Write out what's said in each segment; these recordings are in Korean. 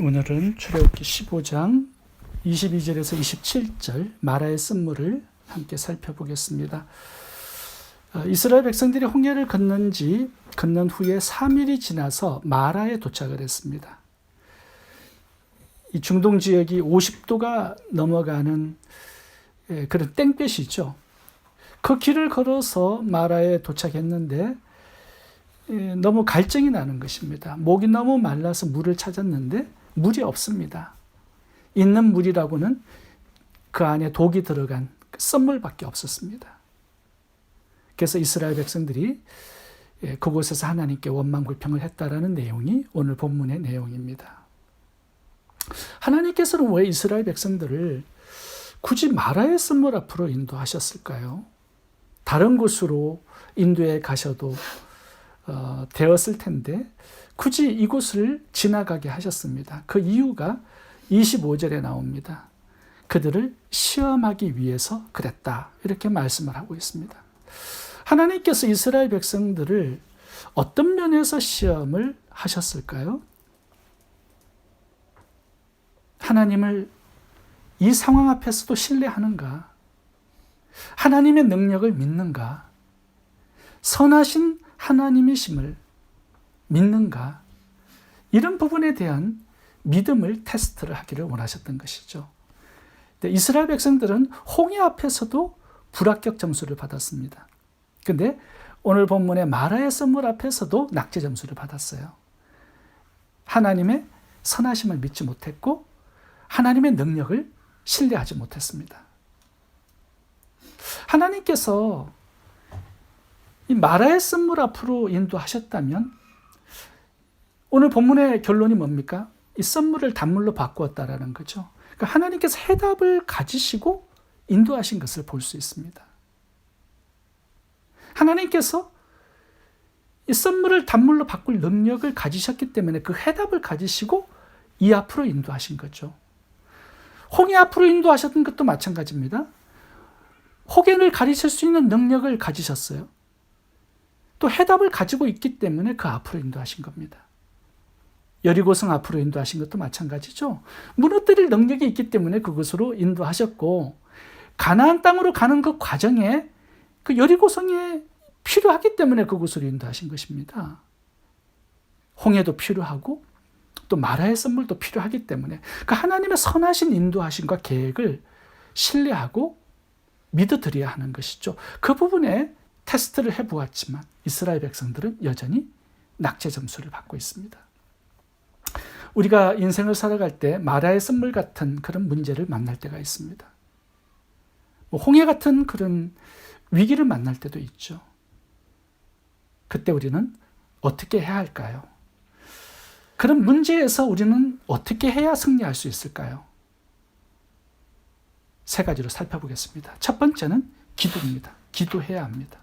오늘은 출애굽기 15장 22절에서 27절 마라의 쓴물을 함께 살펴보겠습니다. 이스라엘 백성들이 홍해를 건넌 후에 3일이 지나서 마라에 도착을 했습니다. 이 중동 지역이 50도가 넘어가는 그런 땡볕이죠. 그 길을 걸어서 마라에 도착했는데 너무 갈증이 나는 것입니다. 목이 너무 말라서 물을 찾았는데 물이 없습니다. 있는 물이라고는 그 안에 독이 들어간 썬물밖에 없었습니다. 그래서 이스라엘 백성들이 그곳에서 하나님께 원망불평을 했다라는 내용이 오늘 본문의 내용입니다. 하나님께서는 왜 이스라엘 백성들을 굳이 마라의 썬물 앞으로 인도하셨을까요? 다른 곳으로 인도해 가셔도 되었을 텐데 굳이 이곳을 지나가게 하셨습니다. 그 이유가 25절에 나옵니다. 그들을 시험하기 위해서 그랬다. 이렇게 말씀을 하고 있습니다. 하나님께서 이스라엘 백성들을 어떤 면에서 시험을 하셨을까요? 하나님을 이 상황 앞에서도 신뢰하는가? 하나님의 능력을 믿는가? 선하신 하나님이심을 믿는가? 이런 부분에 대한 믿음을 테스트를 하기를 원하셨던 것이죠. 이스라엘 백성들은 홍해 앞에서도 불합격 점수를 받았습니다. 그런데 오늘 본문의 마라의 썬물 앞에서도 낙제 점수를 받았어요. 하나님의 선하심을 믿지 못했고 하나님의 능력을 신뢰하지 못했습니다. 하나님께서 이 마라의 썬물 앞으로 인도하셨다면 오늘 본문의 결론이 뭡니까? 이 썬물을 단물로 바꾸었다라는 거죠. 그러니까 하나님께서 해답을 가지시고 인도하신 것을 볼 수 있습니다. 하나님께서 이 썬물을 단물로 바꿀 능력을 가지셨기 때문에 그 해답을 가지시고 이 앞으로 인도하신 거죠. 홍해 앞으로 인도하셨던 것도 마찬가지입니다. 혹연을 가리실 수 있는 능력을 가지셨어요. 또 해답을 가지고 있기 때문에 그 앞으로 인도하신 겁니다. 여리고성 앞으로 인도하신 것도 마찬가지죠. 무너뜨릴 능력이 있기 때문에 그곳으로 인도하셨고 가나안 땅으로 가는 그 과정에 그 여리고성이 필요하기 때문에 그곳으로 인도하신 것입니다. 홍해도 필요하고 또 마라의 썬물도 필요하기 때문에 그 하나님의 선하신 인도하심과 계획을 신뢰하고 믿어드려야 하는 것이죠. 그 부분에 테스트를 해보았지만 이스라엘 백성들은 여전히 낙제 점수를 받고 있습니다. 우리가 인생을 살아갈 때 마라의 썬물 같은 그런 문제를 만날 때가 있습니다. 홍해 같은 그런 위기를 만날 때도 있죠. 그때 우리는 어떻게 해야 할까요? 그런 문제에서 우리는 어떻게 해야 승리할 수 있을까요? 세 가지로 살펴보겠습니다. 첫 번째는 기도입니다. 기도해야 합니다.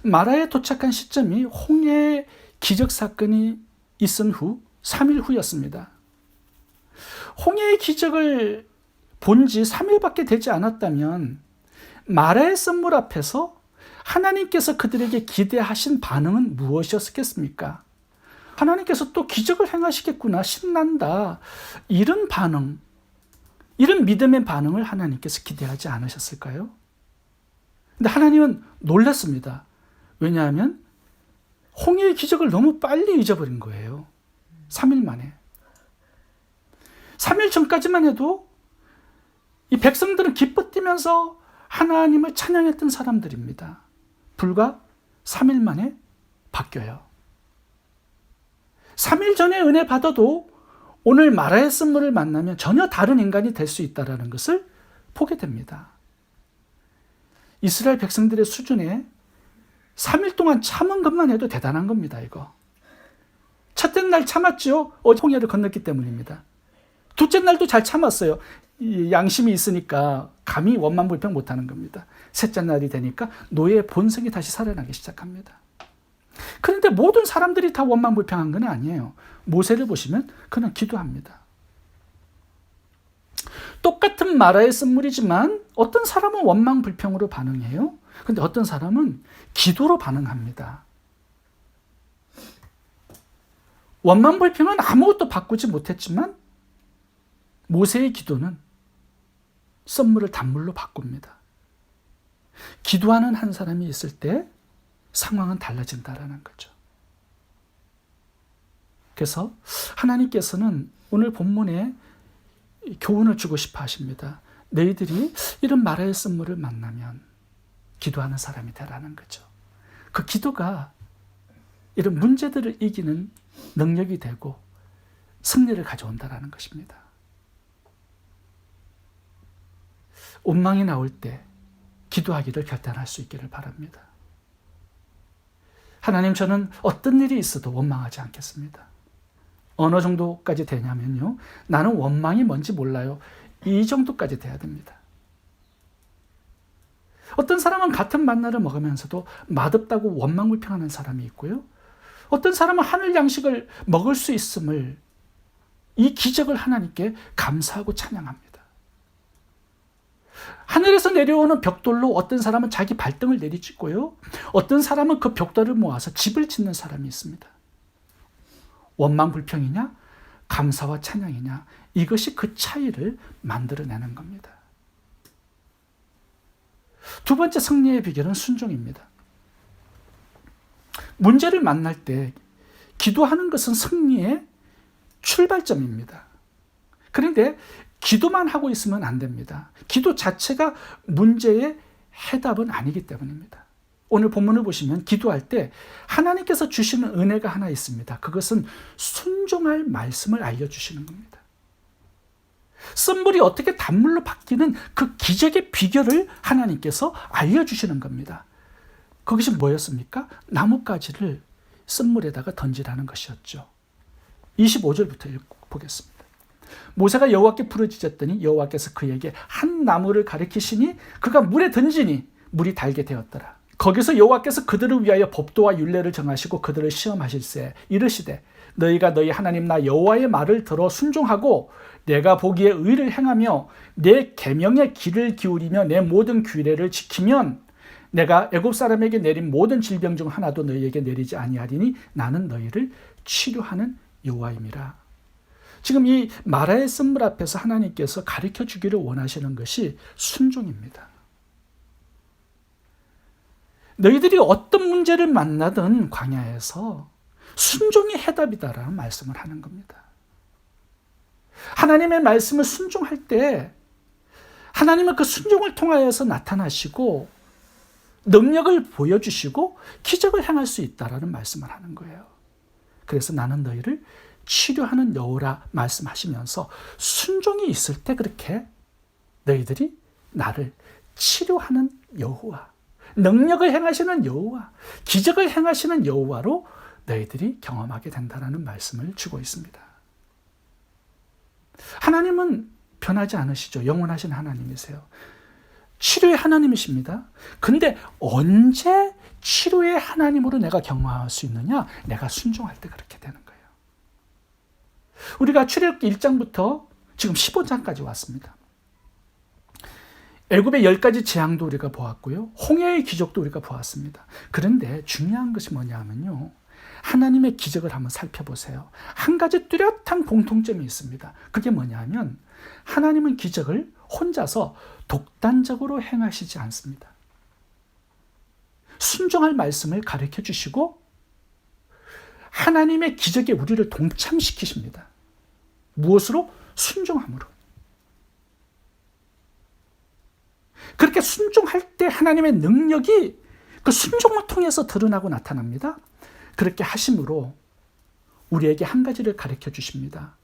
마라에 도착한 시점이 홍해 기적 사건이 있은 후 3일 후였습니다. 홍해의 기적을 본 지 3일밖에 되지 않았다면 마라의 썬물 앞에서 하나님께서 그들에게 기대하신 반응은 무엇이었겠습니까? 하나님께서 또 기적을 행하시겠구나, 신난다, 이런 반응, 이런 믿음의 반응을 하나님께서 기대하지 않으셨을까요? 근데 하나님은 놀랐습니다. 왜냐하면 홍해의 기적을 너무 빨리 잊어버린 거예요. 3일 만에. 3일 전까지만 해도 이 백성들은 기뻐 뛰면서 하나님을 찬양했던 사람들입니다. 불과 3일 만에 바뀌어요. 3일 전에 은혜 받아도 오늘 마라의 썬물을 만나면 전혀 다른 인간이 될 수 있다는 것을 보게 됩니다. 이스라엘 백성들의 수준에 3일 동안 참은 것만 해도 대단한 겁니다. 이거. 첫째 날 참았죠. 홍해를 건넜기 때문입니다. 둘째 날도 잘 참았어요. 양심이 있으니까 감히 원망불평 못하는 겁니다. 셋째 날이 되니까 노예의 본성이 다시 살아나기 시작합니다. 그런데 모든 사람들이 다 원망불평한 건 아니에요. 모세를 보시면 그는 기도합니다. 똑같은 마라의 썬물이지만 어떤 사람은 원망불평으로 반응해요. 그런데 어떤 사람은 기도로 반응합니다. 원망불평은 아무것도 바꾸지 못했지만 모세의 기도는 썬물을 단물로 바꿉니다. 기도하는 한 사람이 있을 때 상황은 달라진다라는 거죠. 그래서 하나님께서는 오늘 본문에 교훈을 주고 싶어 하십니다. 너희들이 이런 마라의 썬물을 만나면 기도하는 사람이 되라는 거죠. 그 기도가 이런 문제들을 이기는 능력이 되고 승리를 가져온다라는 것입니다. 원망이 나올 때 기도하기를 결단할 수 있기를 바랍니다. 하나님, 저는 어떤 일이 있어도 원망하지 않겠습니다. 어느 정도까지 되냐면요, 나는 원망이 뭔지 몰라요. 이 정도까지 돼야 됩니다. 어떤 사람은 같은 만나를 먹으면서도 맛없다고 원망불평하는 사람이 있고요, 어떤 사람은 하늘 양식을 먹을 수 있음을, 이 기적을 하나님께 감사하고 찬양합니다. 하늘에서 내려오는 벽돌로 어떤 사람은 자기 발등을 내리찍고요, 어떤 사람은 그 벽돌을 모아서 집을 짓는 사람이 있습니다. 원망불평이냐 감사와 찬양이냐, 이것이 그 차이를 만들어내는 겁니다. 두 번째 승리의 비결은 순종입니다. 문제를 만날 때 기도하는 것은 승리의 출발점입니다. 그런데 기도만 하고 있으면 안 됩니다. 기도 자체가 문제의 해답은 아니기 때문입니다. 오늘 본문을 보시면 기도할 때 하나님께서 주시는 은혜가 하나 있습니다. 그것은 순종할 말씀을 알려주시는 겁니다. 썬물이 어떻게 단물로 바뀌는 그 기적의 비결을 하나님께서 알려주시는 겁니다. 그것이 뭐였습니까? 나뭇가지를 썬물에다가 던지라는 것이었죠. 25절부터 보겠습니다. 모세가 여호와께 부르짖었더니 여호와께서 그에게 한 나무를 가리키시니 그가 물에 던지니 물이 달게 되었더라. 거기서 여호와께서 그들을 위하여 법도와 율례를 정하시고 그들을 시험하실세 이르시되 너희가 너희 하나님 나 여호와의 말을 들어 순종하고 내가 보기에 의를 행하며 내 계명의 귀를 기울이며 내 모든 규례를 지키면 내가 애굽 사람에게 내린 모든 질병 중 하나도 너희에게 내리지 아니하리니 나는 너희를 치료하는 여호와임이라. 지금 이 마라의 썬물 앞에서 하나님께서 가르쳐 주기를 원하시는 것이 순종입니다. 너희들이 어떤 문제를 만나든 광야에서 순종이 해답이다라는 말씀을 하는 겁니다. 하나님의 말씀을 순종할 때 하나님은 그 순종을 통하여서 나타나시고 능력을 보여주시고 기적을 행할 수 있다라는 말씀을 하는 거예요. 그래서 나는 너희를 치료하는 여호라 말씀하시면서 순종이 있을 때 그렇게 너희들이 나를 치료하는 여호와, 능력을 행하시는 여호와, 기적을 행하시는 여호와로 너희들이 경험하게 된다는 말씀을 주고 있습니다. 하나님은 변하지 않으시죠. 영원하신 하나님이세요. 치료의 하나님이십니다. 근데 언제 치료의 하나님으로 내가 경험할 수 있느냐? 내가 순종할 때 그렇게 되는 거예요. 우리가 출애굽기 1장부터 지금 15장까지 왔습니다. 애굽의 10가지 재앙도 우리가 보았고요, 홍해의 기적도 우리가 보았습니다. 그런데 중요한 것이 뭐냐면요, 하나님의 기적을 한번 살펴보세요. 한 가지 뚜렷한 공통점이 있습니다. 그게 뭐냐면 하나님은 기적을 혼자서 독단적으로 행하시지 않습니다. 순종할 말씀을 가르쳐 주시고 하나님의 기적에 우리를 동참시키십니다. 무엇으로? 순종함으로. 그렇게 순종할 때 하나님의 능력이 그 순종을 통해서 드러나고 나타납니다. 그렇게 하심으로 우리에게 한 가지를 가르쳐 주십니다.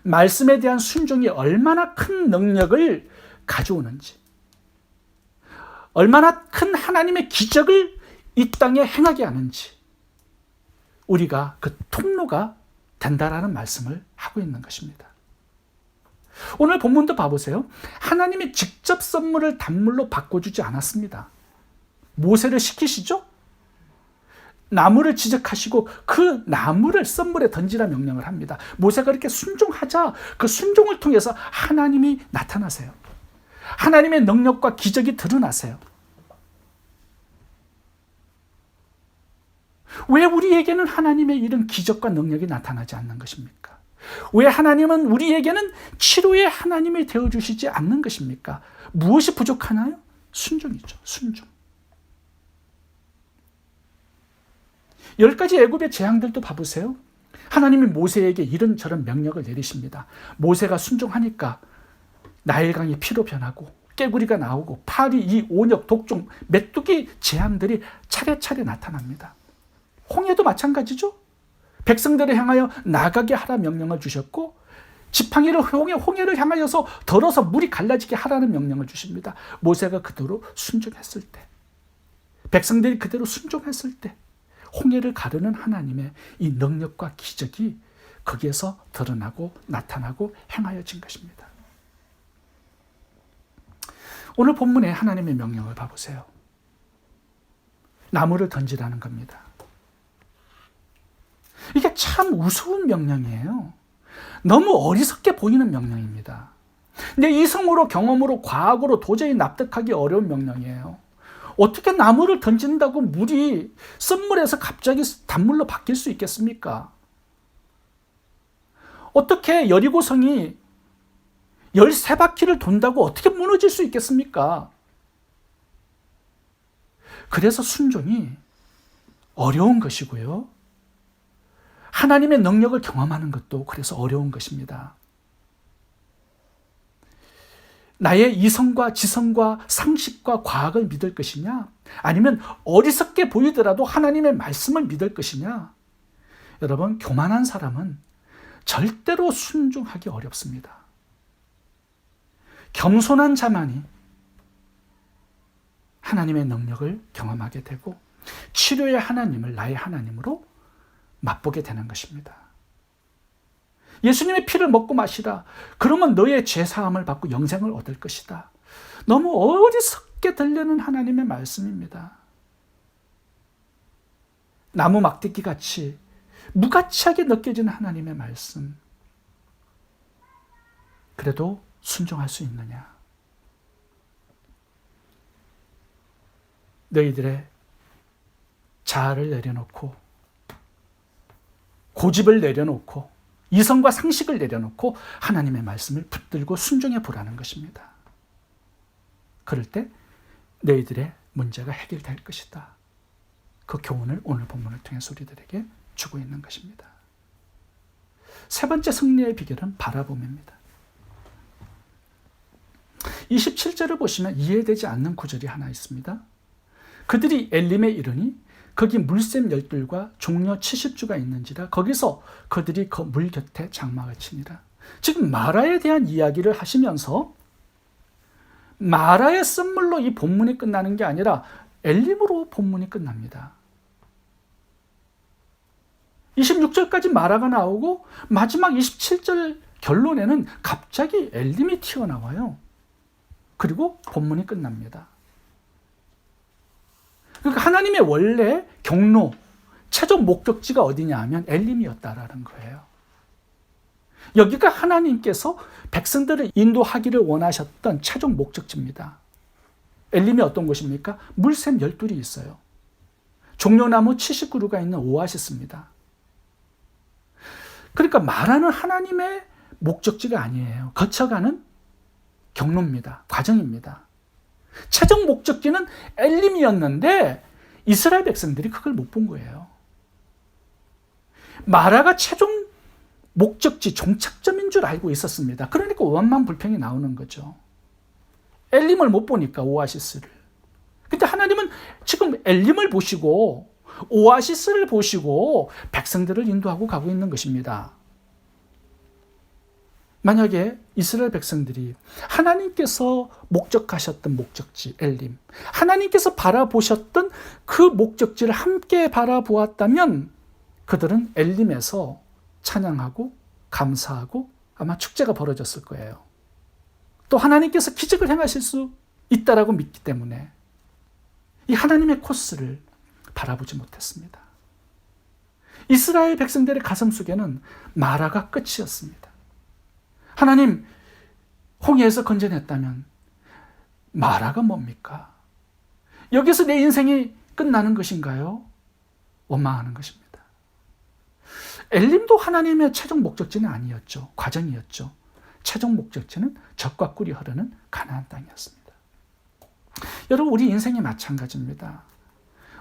말씀에 대한 순종이 얼마나 큰 능력을 가져오는지, 얼마나 큰 하나님의 기적을 이 땅에 행하게 하는지, 우리가 그 통로가 된다라는 말씀을 하고 있는 것입니다. 오늘 본문도 봐보세요. 하나님이 직접 썬물을 단물로 바꿔주지 않았습니다. 모세를 시키시죠? 나무를 지적하시고 그 나무를 썬물에 던지라 명령을 합니다. 모세가 이렇게 순종하자 그 순종을 통해서 하나님이 나타나세요. 하나님의 능력과 기적이 드러나세요. 왜 우리에게는 하나님의 이런 기적과 능력이 나타나지 않는 것입니까? 왜 하나님은 우리에게는 치료의 하나님이 되어주시지 않는 것입니까? 무엇이 부족하나요? 순종이죠. 순종. 10가지 애굽의 재앙들도 봐보세요. 하나님이 모세에게 이런저런 명령을 내리십니다. 모세가 순종하니까 나일강이 피로 변하고 깨구리가 나오고 파리, 이 온역, 독종, 메뚜기 재앙들이 차례차례 나타납니다. 홍해도 마찬가지죠. 백성들을 향하여 나가게 하라 명령을 주셨고 지팡이를 홍해를 향하여서 덜어서 물이 갈라지게 하라는 명령을 주십니다. 모세가 그대로 순종했을 때, 백성들이 그대로 순종했을 때 홍해를 가르는 하나님의 이 능력과 기적이 거기에서 드러나고 나타나고 행하여진 것입니다. 오늘 본문에 하나님의 명령을 봐보세요. 나무를 던지라는 겁니다. 이게 참 우스운 명령이에요. 너무 어리석게 보이는 명령입니다. 근데 이성으로, 경험으로, 과학으로 도저히 납득하기 어려운 명령이에요. 어떻게 나무를 던진다고 물이 쓴물에서 갑자기 단물로 바뀔 수 있겠습니까? 어떻게 여리고성이 13바퀴를 돈다고 어떻게 무너질 수 있겠습니까? 그래서 순종이 어려운 것이고요. 하나님의 능력을 경험하는 것도 그래서 어려운 것입니다. 나의 이성과 지성과 상식과 과학을 믿을 것이냐? 아니면 어리석게 보이더라도 하나님의 말씀을 믿을 것이냐? 여러분, 교만한 사람은 절대로 순종하기 어렵습니다. 겸손한 자만이 하나님의 능력을 경험하게 되고 치료의 하나님을 나의 하나님으로 맛보게 되는 것입니다. 예수님의 피를 먹고 마시라. 그러면 너의 죄사함을 받고 영생을 얻을 것이다. 너무 어리석게 들리는 하나님의 말씀입니다. 나무 막대기 같이 무가치하게 느껴지는 하나님의 말씀. 그래도 순종할 수 있느냐? 너희들의 자아를 내려놓고 고집을 내려놓고 이성과 상식을 내려놓고 하나님의 말씀을 붙들고 순종해 보라는 것입니다. 그럴 때 너희들의 문제가 해결될 것이다. 그 교훈을 오늘 본문을 통해서 우리들에게 주고 있는 것입니다. 세 번째 승리의 비결은 바라봄입니다. 27절을 보시면 이해되지 않는 구절이 하나 있습니다. 그들이 엘림에 이르니 거기 물샘 12과 종려 70주가 있는지라 거기서 그들이 그 물 곁에 장막을 치니라. 지금 마라에 대한 이야기를 하시면서 마라의 쓴물로 이 본문이 끝나는 게 아니라 엘림으로 본문이 끝납니다. 26절까지 마라가 나오고 마지막 27절 결론에는 갑자기 엘림이 튀어나와요. 그리고 본문이 끝납니다. 그러니까 하나님의 원래 경로, 최종 목적지가 어디냐 하면 엘림이었다라는 거예요. 여기가 하나님께서 백성들을 인도하기를 원하셨던 최종 목적지입니다. 엘림이 어떤 곳입니까? 물샘 12이 있어요. 종려나무 70그루가 있는 오아시스입니다. 그러니까 말하는 하나님의 목적지가 아니에요. 거쳐가는 경로입니다. 과정입니다. 최종 목적지는 엘림이었는데 이스라엘 백성들이 그걸 못 본 거예요. 마라가 최종 목적지, 종착점인 줄 알고 있었습니다. 그러니까 원만 불평이 나오는 거죠. 엘림을 못 보니까 오아시스를. 근데 하나님은 지금 엘림을 보시고 오아시스를 보시고 백성들을 인도하고 가고 있는 것입니다. 만약에 이스라엘 백성들이 하나님께서 목적하셨던 목적지 엘림, 하나님께서 바라보셨던 그 목적지를 함께 바라보았다면 그들은 엘림에서 찬양하고 감사하고 아마 축제가 벌어졌을 거예요. 또 하나님께서 기적을 행하실 수 있다라고 믿기 때문에 이 하나님의 코스를 바라보지 못했습니다. 이스라엘 백성들의 가슴 속에는 마라가 끝이었습니다. 하나님, 홍해에서 건져냈다면 마라가 뭡니까? 여기서 내 인생이 끝나는 것인가요? 원망하는 것입니다. 엘림도 하나님의 최종 목적지는 아니었죠. 과정이었죠. 최종 목적지는 젖과 꿀이 흐르는 가나안 땅이었습니다. 여러분, 우리 인생이 마찬가지입니다.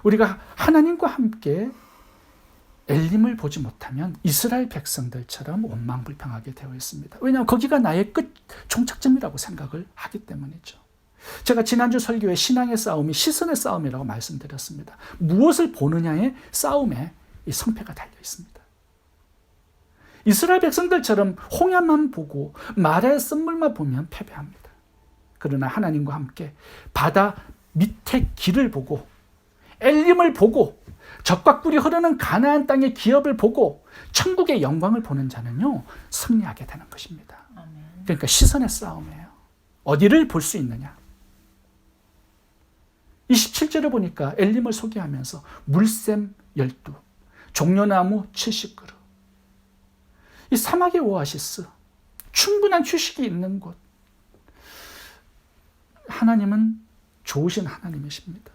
우리가 하나님과 함께 엘림을 보지 못하면 이스라엘 백성들처럼 원망불평하게 되어 있습니다. 왜냐하면 거기가 나의 끝 종착점이라고 생각을 하기 때문이죠. 제가 지난주 설교에 신앙의 싸움이 시선의 싸움이라고 말씀드렸습니다. 무엇을 보느냐의 싸움에 이 성패가 달려 있습니다. 이스라엘 백성들처럼 홍해만 보고 마라의 쓴물만 보면 패배합니다. 그러나 하나님과 함께 바다 밑에 길을 보고 엘림을 보고 젖과 꿀이 흐르는 가나안 땅의 기업을 보고 천국의 영광을 보는 자는요, 승리하게 되는 것입니다. 그러니까 시선의 싸움이에요. 어디를 볼 수 있느냐. 27절을 보니까 엘림을 소개하면서 물샘 12, 종려나무 70그루, 이 사막의 오아시스, 충분한 휴식이 있는 곳. 하나님은 좋으신 하나님이십니다.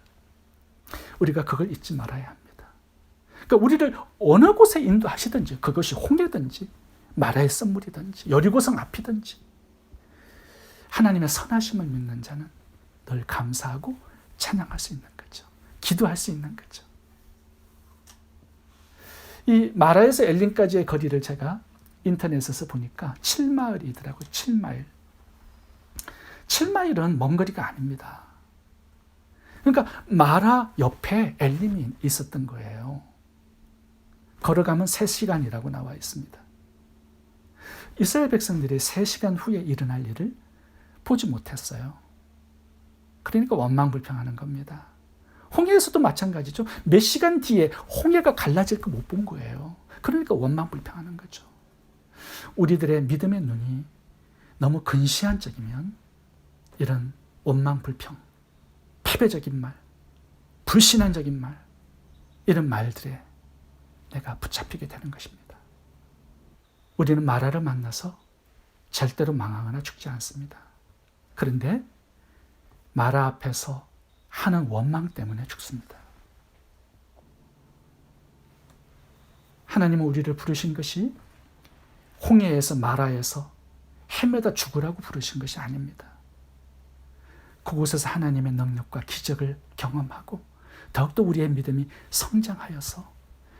우리가 그걸 잊지 말아야 합니다. 그러니까 우리를 어느 곳에 인도하시든지, 그것이 홍해든지 마라의 썬물이든지 여리고성 앞이든지, 하나님의 선하심을 믿는 자는 늘 감사하고 찬양할 수 있는 거죠. 기도할 수 있는 거죠. 이 마라에서 엘림까지의 거리를 제가 인터넷에서 보니까 7마일이더라고요. 7마일. 7마일은 먼 거리가 아닙니다. 그러니까 마라 옆에 엘림이 있었던 거예요. 걸어가면 3시간이라고 나와 있습니다. 이스라엘 백성들이 3시간 후에 일어날 일을 보지 못했어요. 그러니까 원망불평하는 겁니다. 홍해에서도 마찬가지죠. 몇 시간 뒤에 홍해가 갈라질 거 못 본 거예요. 그러니까 원망불평하는 거죠. 우리들의 믿음의 눈이 너무 근시안적이면 이런 원망불평, 패배적인 말, 불신앙적인 말, 이런 말들에 내가 붙잡히게 되는 것입니다. 우리는 마라를 만나서 절대로 망하거나 죽지 않습니다. 그런데 마라 앞에서 하는 원망 때문에 죽습니다. 하나님은 우리를 부르신 것이 홍해에서 마라에서 헤매다 죽으라고 부르신 것이 아닙니다. 그곳에서 하나님의 능력과 기적을 경험하고 더욱더 우리의 믿음이 성장하여서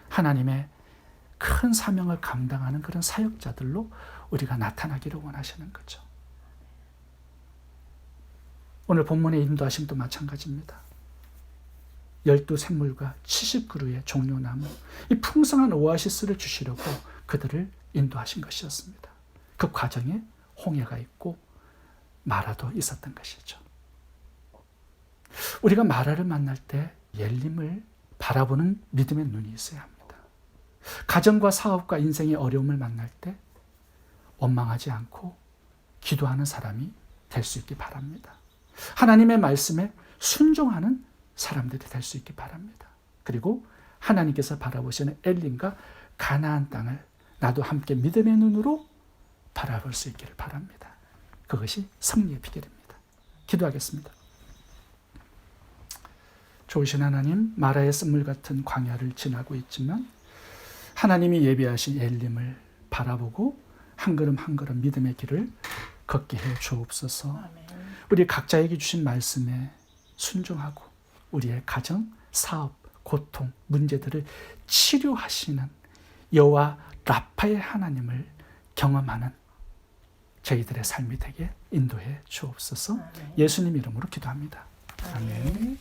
하나님의 큰 사명을 감당하는 그런 사역자들로 우리가 나타나기를 원하시는 거죠. 오늘 본문의 인도하심도 마찬가지입니다. 12샘물과 70그루의 종려나무, 이 풍성한 오아시스를 주시려고 그들을 인도하신 것이었습니다. 그 과정에 홍해가 있고 마라도 있었던 것이죠. 우리가 마라를 만날 때 엘림을 바라보는 믿음의 눈이 있어야 합니다. 가정과 사업과 인생의 어려움을 만날 때 원망하지 않고 기도하는 사람이 될 수 있기 바랍니다. 하나님의 말씀에 순종하는 사람들이 될 수 있기 바랍니다. 그리고 하나님께서 바라보시는 엘림과 가나안 땅을 나도 함께 믿음의 눈으로 바라볼 수 있기를 바랍니다. 그것이 승리의 비결입니다. 기도하겠습니다. 좋으신 하나님, 마라의 쓴물 같은 광야를 지나고 있지만 하나님이 예비하신 엘림을 바라보고 한 걸음 한 걸음 믿음의 길을 걷게 해 주옵소서. 우리 각자에게 주신 말씀에 순종하고 우리의 가정, 사업, 고통, 문제들을 치료하시는 여호와 라파의 하나님을 경험하는 저희들의 삶이 되게 인도해 주옵소서. 예수님 이름으로 기도합니다. 아멘.